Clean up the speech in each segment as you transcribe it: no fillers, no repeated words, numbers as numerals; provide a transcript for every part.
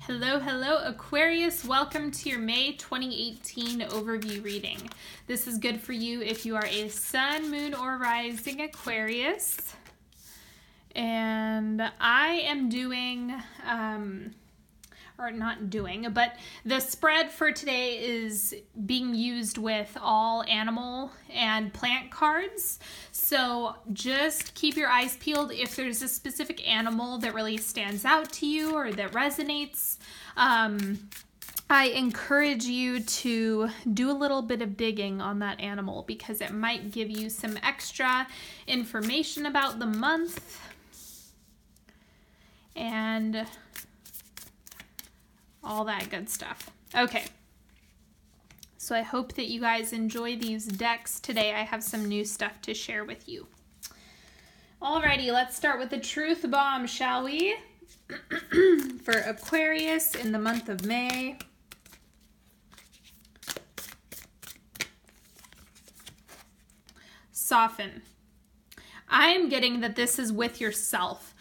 Hello, hello, Aquarius. Welcome to your May 2018 overview reading. This is good for you if you are a sun, moon, or rising Aquarius. And I am doing, but the spread for today is being used with all animal and plant cards. So just keep your eyes peeled if there's a specific animal that really stands out to you or that resonates. I encourage you to do a little bit of digging on that animal because it might give you some extra information about the month and all that good stuff. Okay, so I hope that you guys enjoy these decks today. I have some new stuff to share with you. Alrighty, let's start with the truth bomb, shall we? For Aquarius in the month of May. Soften. I am getting that this is with yourself.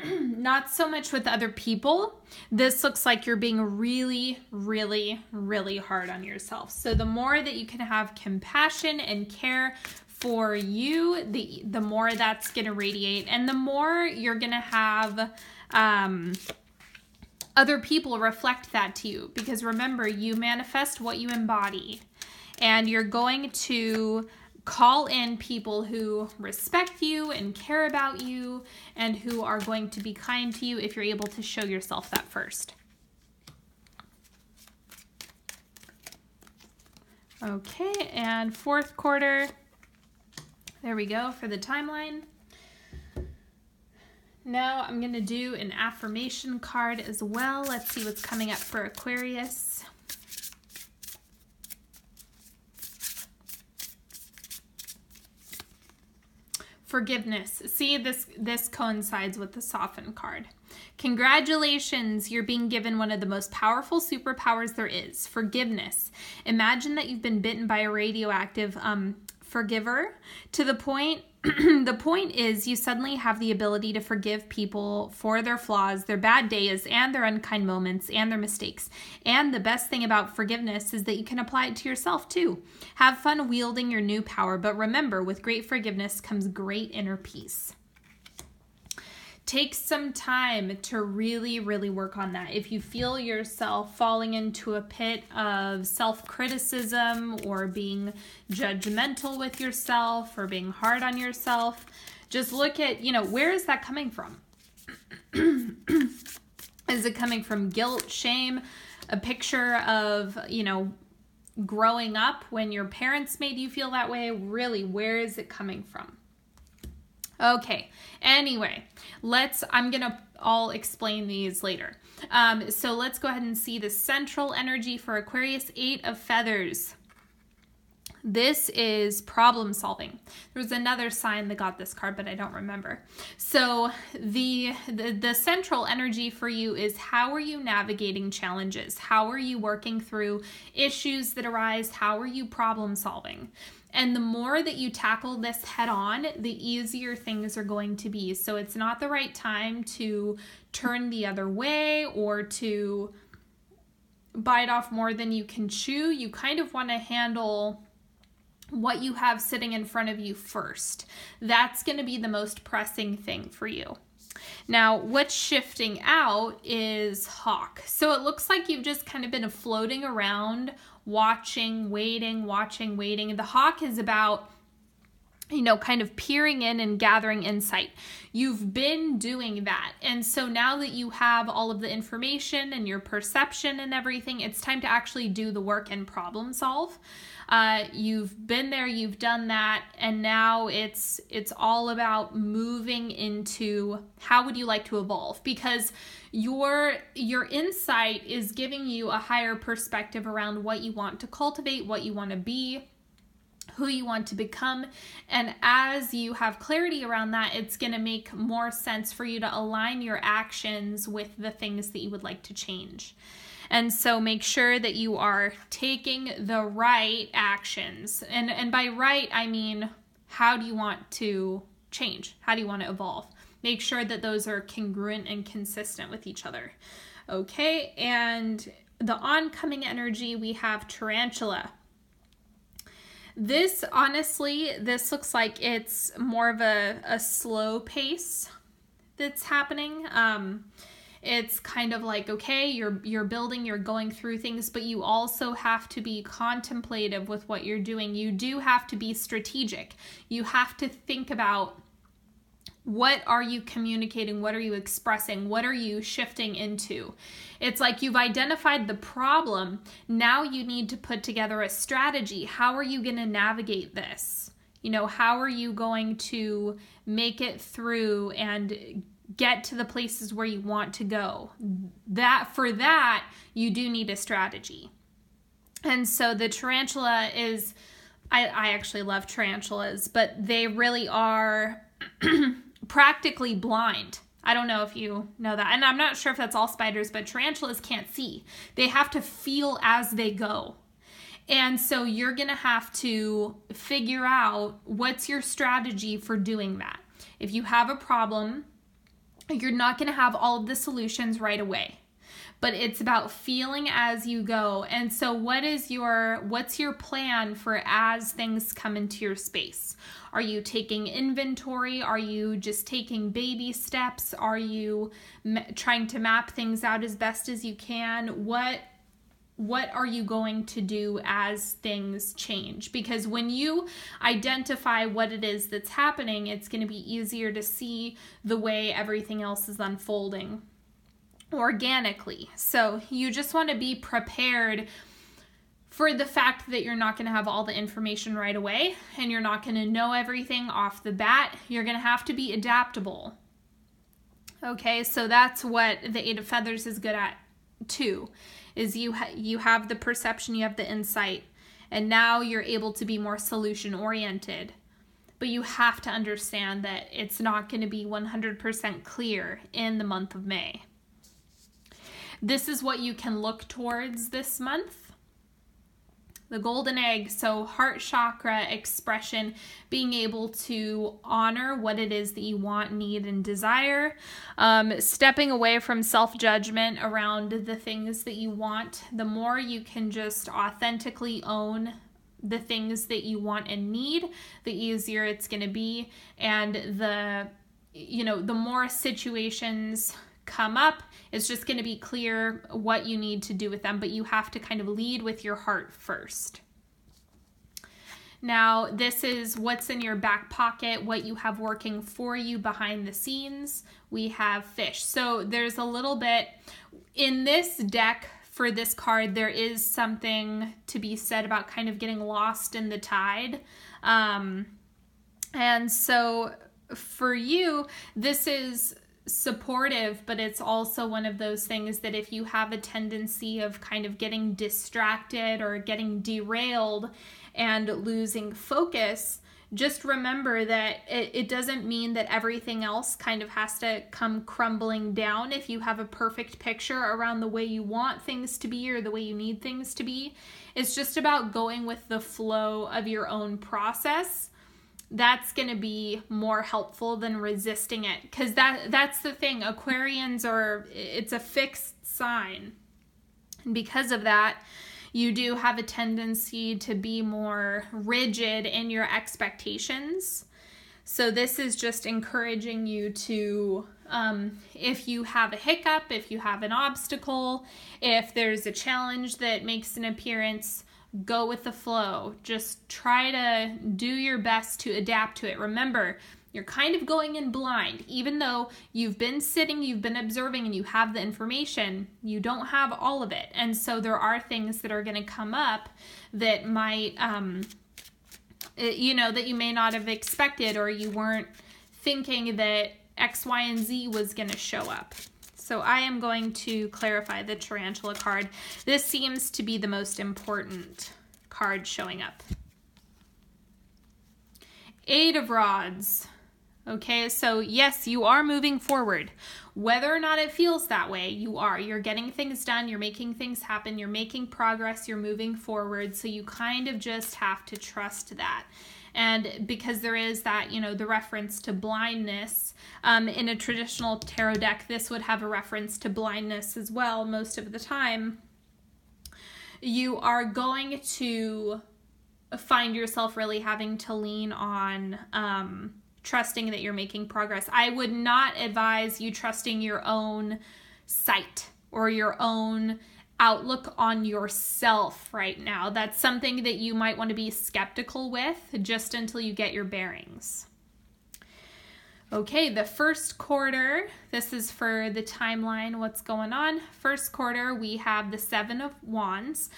Not so much with other people. This looks like you're being really, really, really hard on yourself. So the more that you can have compassion and care for you, the more that's going to radiate, and the more you're going to have other people reflect that to you. Because remember, you manifest what you embody, and you're going to call in people who respect you and care about you and who are going to be kind to you if you're able to show yourself that first. Okay, and fourth quarter. There we go for the timeline. Now I'm going to do an affirmation card as well. Let's see what's coming up for Aquarius. Forgiveness. See, this coincides with the soften card. Congratulations, you're being given one of the most powerful superpowers there is, forgiveness. Imagine that you've been bitten by a radioactive forgiver to the point the point is you suddenly have the ability to forgive people for their flaws, their bad days, and their unkind moments, and their mistakes. And the best thing about forgiveness is that you can apply it to yourself too. Have fun wielding your new power, but remember, with great forgiveness comes great inner peace. Take some time to really, really work on that. If you feel yourself falling into a pit of self-criticism or being judgmental with yourself or being hard on yourself, just look at, where is that coming from? Is it coming from guilt, shame, a picture of, growing up when your parents made you feel that way? Really, where is it coming from? Okay, anyway, I'll explain these later. So let's go ahead and see the central energy for Aquarius, 8 of Feathers. This is problem solving. There was another sign that got this card, but I don't remember. So the central energy for you is, how are you navigating challenges? How are you working through issues that arise? How are you problem solving? And the more that you tackle this head on, the easier things are going to be. So it's not the right time to turn the other way or to bite off more than you can chew. You kind of want to handle what you have sitting in front of you first. That's going to be the most pressing thing for you. Now, what's shifting out is Hawk. So it looks like you've just kind of been floating around, watching, waiting. The Hawk is about, kind of peering in and gathering insight. You've been doing that. And so now that you have all of the information and your perception and everything, it's time to actually do the work and problem solve. You've been there, you've done that, and now it's all about moving into how would you like to evolve, because your insight is giving you a higher perspective around what you want to cultivate, what you want to be, who you want to become. And as you have clarity around that, it's going to make more sense for you to align your actions with the things that you would like to change. And so make sure that you are taking the right actions. And by right, I mean, how do you want to change? How do you want to evolve? Make sure that those are congruent and consistent with each other. Okay, and the oncoming energy, we have tarantula. This, honestly, this looks like it's more of a slow pace that's happening. It's kind of like, okay, you're building, you're going through things, but you also have to be contemplative with what you're doing. You do have to be strategic. You have to think about, what are you communicating? What are you expressing? What are you shifting into? It's like you've identified the problem. Now you need to put together a strategy. How are you going to navigate this? You know, how are you going to make it through and get to the places where you want to go? For that, you do need a strategy. And so the tarantula is, I actually love tarantulas, but they really are practically blind. I don't know if you know that. And I'm not sure if that's all spiders, but tarantulas can't see. They have to feel as they go. And so you're going to have to figure out what's your strategy for doing that. If you have a problem, you're not going to have all of the solutions right away. But it's about feeling as you go. And so what's your plan for as things come into your space? Are you taking inventory? Are you just taking baby steps? Are you trying to map things out as best as you can? What are you going to do as things change? Because when you identify what it is that's happening, it's going to be easier to see the way everything else is unfolding organically. So you just want to be prepared for the fact that you're not going to have all the information right away, and you're not going to know everything off the bat. You're going to have to be adaptable. Okay, so that's what the Eight of Feathers is good at too, is you have the perception, you have the insight, and now you're able to be more solution oriented. But you have to understand that it's not going to be 100% clear in the month of May. This is what you can look towards this month. The golden egg, so heart chakra expression, being able to honor what it is that you want, need, and desire. Stepping away from self-judgment around the things that you want. The more you can just authentically own the things that you want and need, the easier it's going to be. And the more situations come up, it's just going to be clear what you need to do with them, but you have to kind of lead with your heart first. Now, this is what's in your back pocket, what you have working for you behind the scenes. We have fish. So there's a little bit in this deck. For this card, there is something to be said about kind of getting lost in the tide. And so for you, this is supportive, but it's also one of those things that if you have a tendency of kind of getting distracted or getting derailed and losing focus, just remember that it doesn't mean that everything else kind of has to come crumbling down if you have a perfect picture around the way you want things to be or the way you need things to be. It's just about going with the flow of your own process. That's going to be more helpful than resisting it, because that's the thing. Aquarians it's a fixed sign. And because of that, you do have a tendency to be more rigid in your expectations. So this is just encouraging you to, if you have a hiccup, if you have an obstacle, if there's a challenge that makes an appearance, go with the flow. Just try to do your best to adapt to it. Remember, you're kind of going in blind. Even though you've been sitting, you've been observing, and you have the information, you don't have all of it. And so there are things that are going to come up that might, that you may not have expected, or you weren't thinking that X, Y, and Z was going to show up. So I am going to clarify the tarantula card. This seems to be the most important card showing up. Eight of Rods. Okay, so yes, you are moving forward. Whether or not it feels that way, you are. You're getting things done, you're making things happen, you're making progress, you're moving forward. So you kind of just have to trust that. And because there is that, you know, the reference to blindness, in a traditional tarot deck, this would have a reference to blindness as well most of the time. You are going to find yourself really having to lean on trusting that you're making progress. I would not advise you trusting your own sight or your own outlook on yourself right now. That's something that you might want to be skeptical with just until you get your bearings. Okay, the first quarter, this is for the timeline, what's going on. First quarter, we have the 7 of Wands.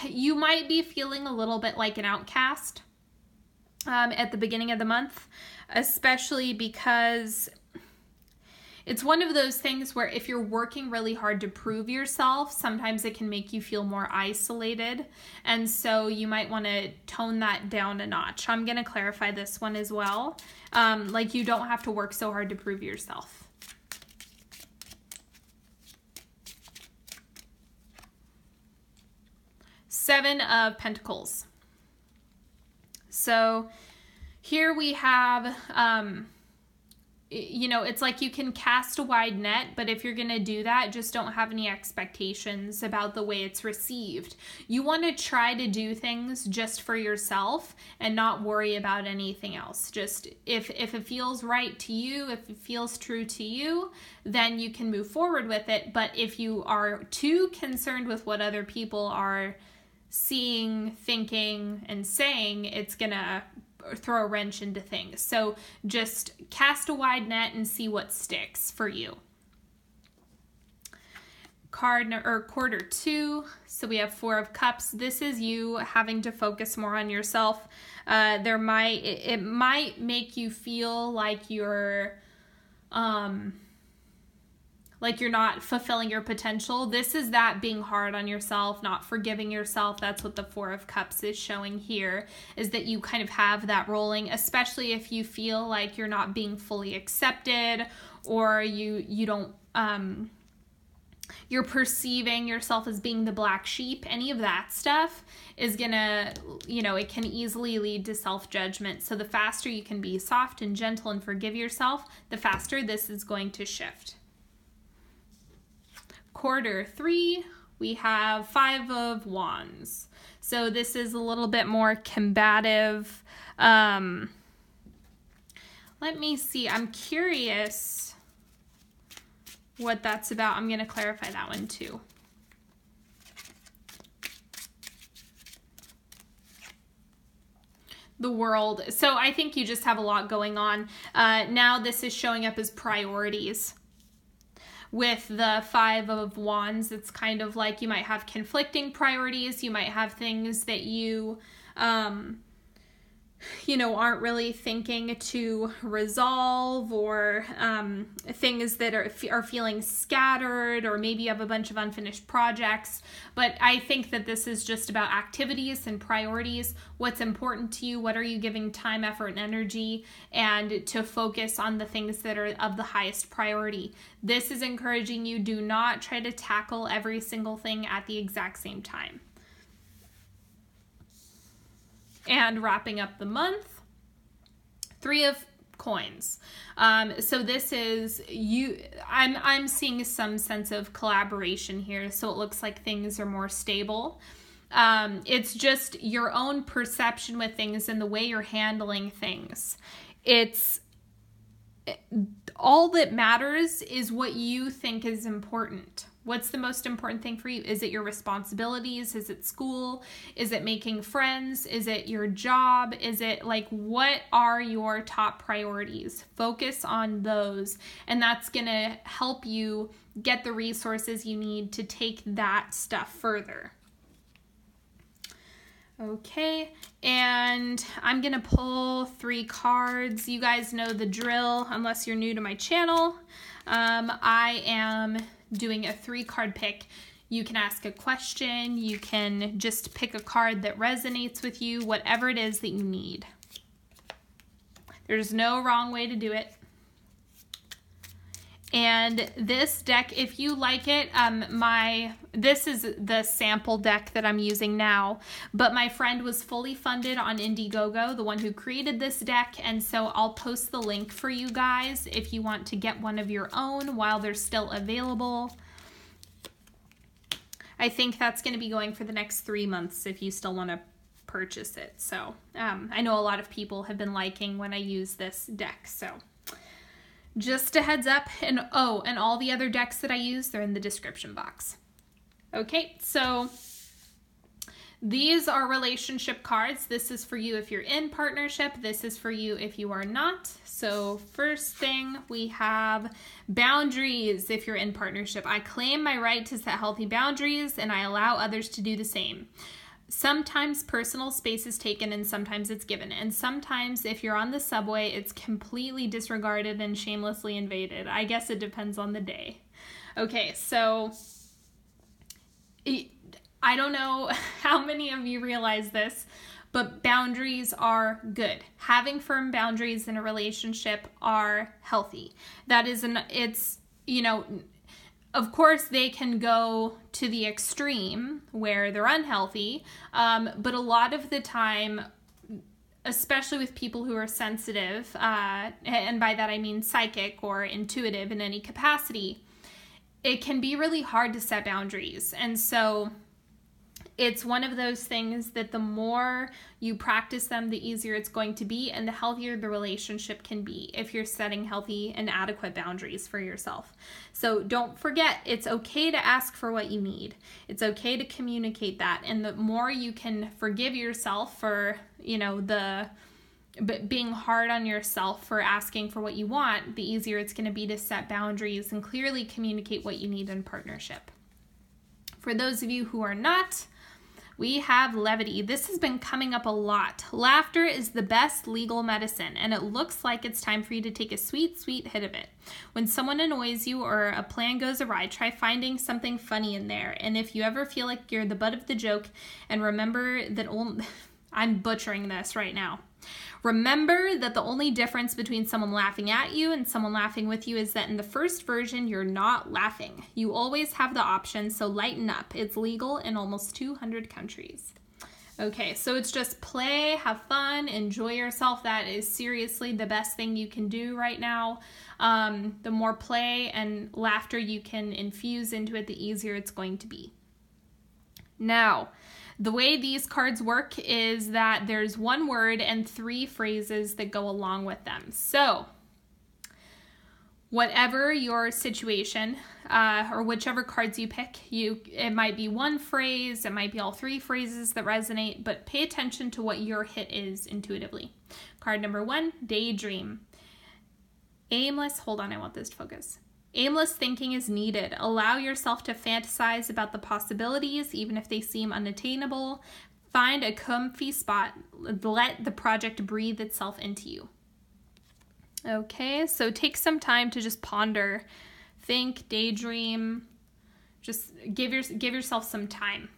You might be feeling a little bit like an outcast at the beginning of the month, especially because it's one of those things where if you're working really hard to prove yourself, sometimes it can make you feel more isolated. And so you might want to tone that down a notch. I'm going to clarify this one as well. Like, you don't have to work so hard to prove yourself. Seven of Pentacles. So here we have, you know, it's like you can cast a wide net, but if you're going to do that, just don't have any expectations about the way it's received. You want to try to do things just for yourself and not worry about anything else. Just if it feels right to you, if it feels true to you, then you can move forward with it. But if you are too concerned with what other people are seeing, thinking, and saying, it's going to throw a wrench into things. So just cast a wide net and see what sticks for you. Quarter 2. So we have 4 of Cups. This is you having to focus more on yourself. It might make you feel like you're not fulfilling your potential. This is that being hard on yourself, not forgiving yourself. That's what the 4 of Cups is showing here, is that you kind of have that rolling, especially if you feel like you're not being fully accepted, or you don't, you're perceiving yourself as being the black sheep. Any of that stuff is gonna, you know, it can easily lead to self-judgment. So the faster you can be soft and gentle and forgive yourself, the faster this is going to shift. Quarter 3, we have 5 of Wands. So this is a little bit more combative. Let me see. I'm curious what that's about. I'm going to clarify that one too. The World. So I think you just have a lot going on. Now this is showing up as priorities. With the 5 of Wands, it's kind of like you might have conflicting priorities. You might have things that you, you know, aren't really thinking to resolve, or things that are feeling scattered, or maybe you have a bunch of unfinished projects. But I think that this is just about activities and priorities. What's important to you? What are you giving time, effort, and energy? And to focus on the things that are of the highest priority. This is encouraging you. Do not try to tackle every single thing at the exact same time. And wrapping up the month, 3 of Coins. So this is you. I'm seeing some sense of collaboration here. So it looks like things are more stable. It's just your own perception with things and the way you're handling things. It's all that matters is what you think is important. What's the most important thing for you? Is it your responsibilities? Is it school? Is it making friends? Is it your job? Is it like, what are your top priorities? Focus on those, and that's going to help you get the resources you need to take that stuff further. Okay, and I'm going to pull 3 cards. You guys know the drill, unless you're new to my channel. I am doing a 3-card pick. You can ask a question. You can just pick a card that resonates with you, whatever it is that you need. There's no wrong way to do it. And this deck, if you like it, this is the sample deck that I'm using now, but my friend was fully funded on Indiegogo, the one who created this deck, and so I'll post the link for you guys if you want to get one of your own while they're still available. I think that's going to be going for the next 3 months if you still want to purchase it. So I know a lot of people have been liking when I use this deck, so just a heads up. And and all the other decks that I use, they're in the description box. Okay, so these are relationship cards. This is for you if you're in partnership. This is for you if you are not. So first thing, we have boundaries if you're in partnership. I claim my right to set healthy boundaries and I allow others to do the same. Sometimes personal space is taken and sometimes it's given. And sometimes if you're on the subway, it's completely disregarded and shamelessly invaded. I guess it depends on the day. Okay, so I don't know how many of you realize this, but boundaries are good. Having firm boundaries in a relationship are healthy. That is of course, they can go to the extreme where they're unhealthy, but a lot of the time, especially with people who are sensitive, and by that I mean psychic or intuitive in any capacity, it can be really hard to set boundaries. And so it's one of those things that the more you practice them, the easier it's going to be and the healthier the relationship can be if you're setting healthy and adequate boundaries for yourself. So don't forget, it's okay to ask for what you need. It's okay to communicate that. And the more you can forgive yourself for, being hard on yourself for asking for what you want, the easier it's going to be to set boundaries and clearly communicate what you need in partnership. For those of you who are not, we have levity. This has been coming up a lot. Laughter is the best legal medicine, and it looks like it's time for you to take a sweet, sweet hit of it. When someone annoys you or a plan goes awry, try finding something funny in there. And if you ever feel like you're the butt of the joke, and remember that I'm butchering this right now. Remember that the only difference between someone laughing at you and someone laughing with you is that in the first version, you're not laughing. You always have the option, so lighten up. It's legal in almost 200 countries. Okay, so it's just play, have fun, enjoy yourself. That is seriously the best thing you can do right now. The more play and laughter you can infuse into it, the easier it's going to be. Now, the way these cards work is that there's one word and 3 phrases that go along with them. So, whatever your situation, or whichever cards you pick, it might be one phrase, it might be all 3 phrases that resonate, but pay attention to what your hit is intuitively. Card number 1, daydream. Aimless, hold on, I want this to focus. Aimless thinking is needed. Allow yourself to fantasize about the possibilities, even if they seem unattainable. Find a comfy spot. Let the project breathe itself into you. Okay, so take some time to just ponder, think, daydream. Just give yourself some time.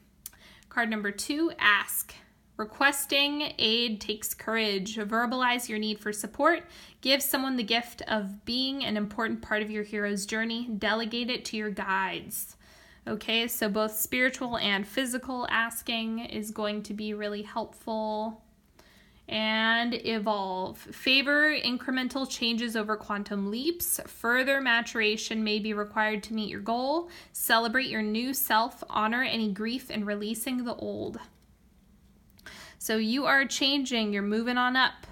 Card number 2, ask. Requesting aid takes courage. Verbalize your need for support. Give someone the gift of being an important part of your hero's journey. Delegate it to your guides. Okay, so both spiritual and physical asking is going to be really helpful. And evolve. Favor incremental changes over quantum leaps. Further maturation may be required to meet your goal. Celebrate your new self. Honor any grief and releasing the old. So you are changing, you're moving on up.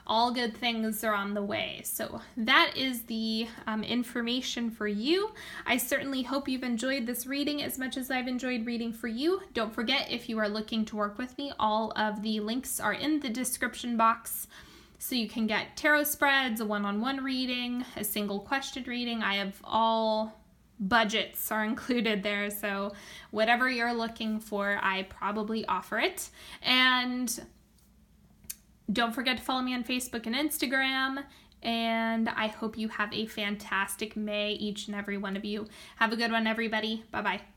All good things are on the way. So that is the information for you. I certainly hope you've enjoyed this reading as much as I've enjoyed reading for you. Don't forget, if you are looking to work with me, all of the links are in the description box. So you can get tarot spreads, a one-on-one reading, a single question reading. I have all budgets are included there, so whatever you're looking for, I probably offer it. And don't forget to follow me on Facebook and Instagram, and I hope you have a fantastic May, each and every one of you. Have a good one, everybody. Bye-bye.